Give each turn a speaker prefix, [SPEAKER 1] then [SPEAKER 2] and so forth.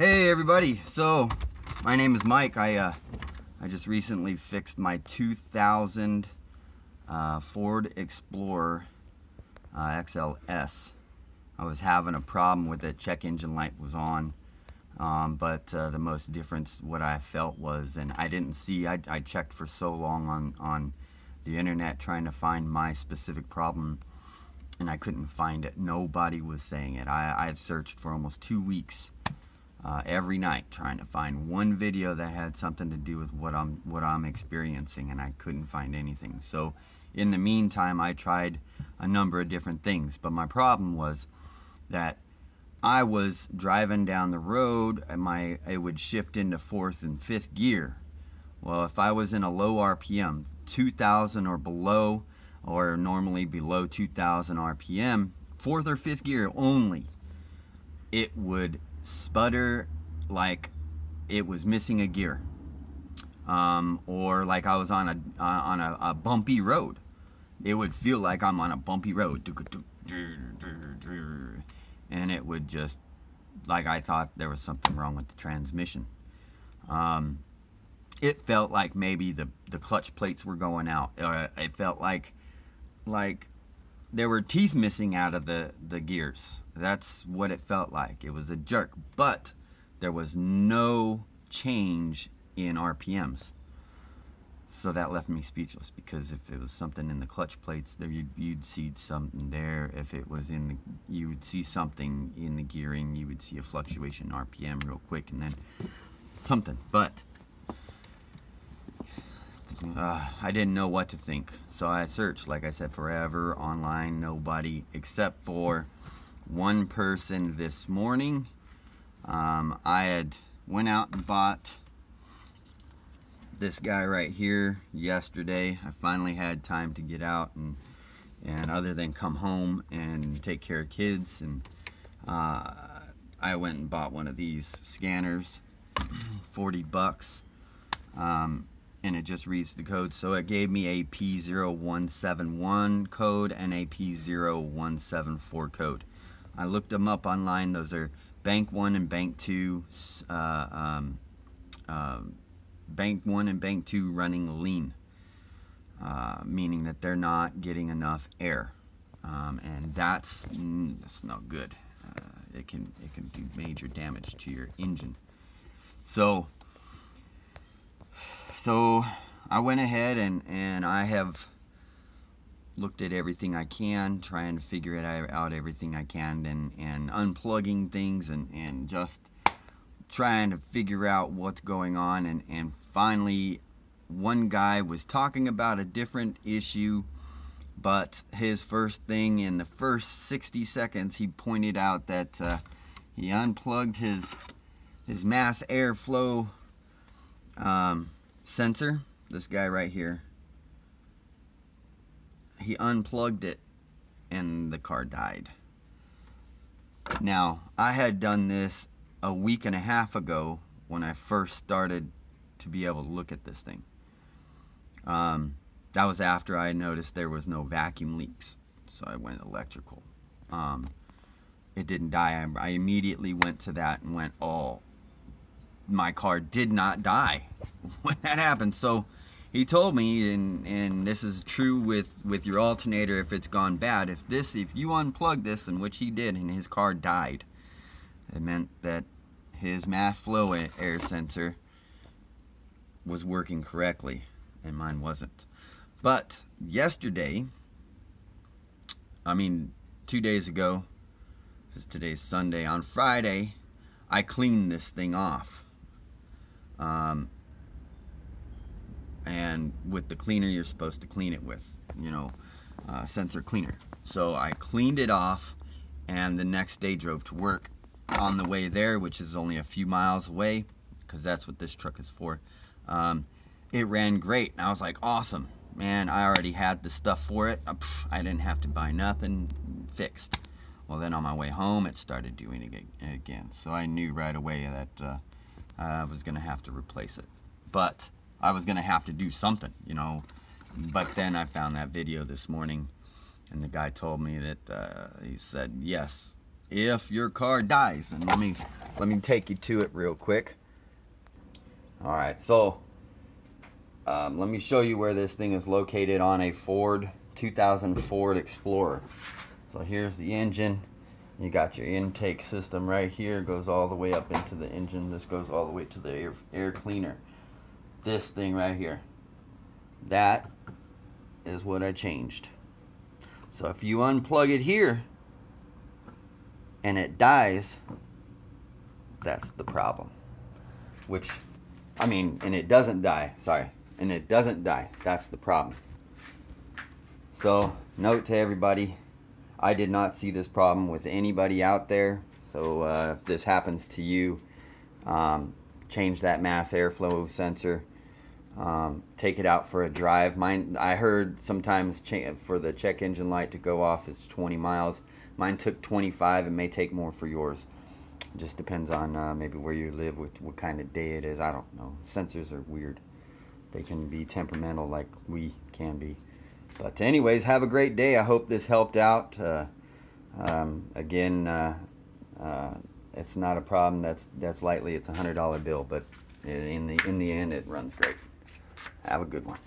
[SPEAKER 1] Hey everybody, so my name is Mike. I just recently fixed my 2000 Ford Explorer XLS. I was having a problem with the check engine light was on, but the most difference what I felt was, and I didn't see, I checked for so long on the internet trying to find my specific problem, and I couldn't find it. Nobody was saying it. I've searched for almost 2 weeks every night trying to find one video that had something to do with what I'm experiencing, and I couldn't find anything. So in the meantime, I tried a number of different things, but my problem was that I was driving down the road and it would shift into 4th and 5th gear. Well, if I was in a low RPM, 2000 or below, or normally below 2000 RPM, 4th or 5th gear only, it would sputter like it was missing a gear, or like I was on a bumpy road. It would feel like I'm on a bumpy road, and it would just, like I thought there was something wrong with the transmission. It felt like maybe the clutch plates were going out. It felt like there were teeth missing out of the gears. That's what it felt like. It was a jerk, but there was no change in RPMs. So that left me speechless, because if it was something in the clutch plates, there you'd see something there. If it was you would see something in the gearing, you would see a fluctuation in RPM real quick, and then something. But I didn't know what to think, so I searched, like I said, forever online. Nobody, except for one person this morning. I had went out and bought this guy right here yesterday. I finally had time to get out and other than come home and take care of kids, and I went and bought one of these scanners, 40 bucks. And it just reads the code. So it gave me a P0171 code and a P0174 code. I looked them up online. Those are Bank 1 and Bank 2, Bank 1 and Bank 2 running lean, meaning that they're not getting enough air, and that's not good. It can do major damage to your engine. So I went ahead and I have looked at everything I can, trying to figure out everything I can, and unplugging things and just trying to figure out what's going on. And finally, one guy was talking about a different issue, but his first thing, in the first 60 seconds, he pointed out that he unplugged his mass airflow sensor. This guy right here, he unplugged it and the car died. Now, I had done this a week and a half ago when I first started to be able to look at this thing. That was after I noticed there was no vacuum leaks, so I went electrical. It didn't die. I immediately went to that and went, oh, my car did not die when that happened. So he told me, and this is true with your alternator if it's gone bad, if you unplug this, and which he did, and his car died, it meant that his mass flow air sensor was working correctly and mine wasn't. But yesterday, 2 days ago, because today's Sunday, on Friday I cleaned this thing off. And with the cleaner you're supposed to clean it with, sensor cleaner. So I cleaned it off, and the next day drove to work. On the way there, which is only a few miles away, because that's what this truck is for, it ran great, and I was like, awesome, man, I already had the stuff for it. I didn't have to buy nothing, fixed. Well, then on my way home, it started doing it again. So I knew right away that I was going to have to replace it. But I was going to have to do something, But then I found that video this morning, and the guy told me that he said, yes, if your car dies, and let me let me take you to it real quick. All right, so let me show you where this thing is located on a 2000 Ford Explorer. So here's the engine. You got your intake system right here, goes all the way up into the engine. This goes all the way to the air cleaner. This thing right here, that is what I changed. So if you unplug it here and it dies, that's the problem. Which, I mean, and it doesn't die, sorry, and it doesn't die, that's the problem. So, note to everybody, I did not see this problem with anybody out there. So if this happens to you, change that mass airflow sensor. Take it out for a drive. Mine, I heard sometimes for the check engine light to go off is 20 miles. Mine took 25. It may take more for yours. It just depends on maybe where you live, with what kind of day it is. I don't know. Sensors are weird. They can be temperamental like we can be. But anyways, have a great day. I hope this helped out. Again, it's not a problem that's lightly. It's a $100 bill, but in the end, it runs great. Have a good one.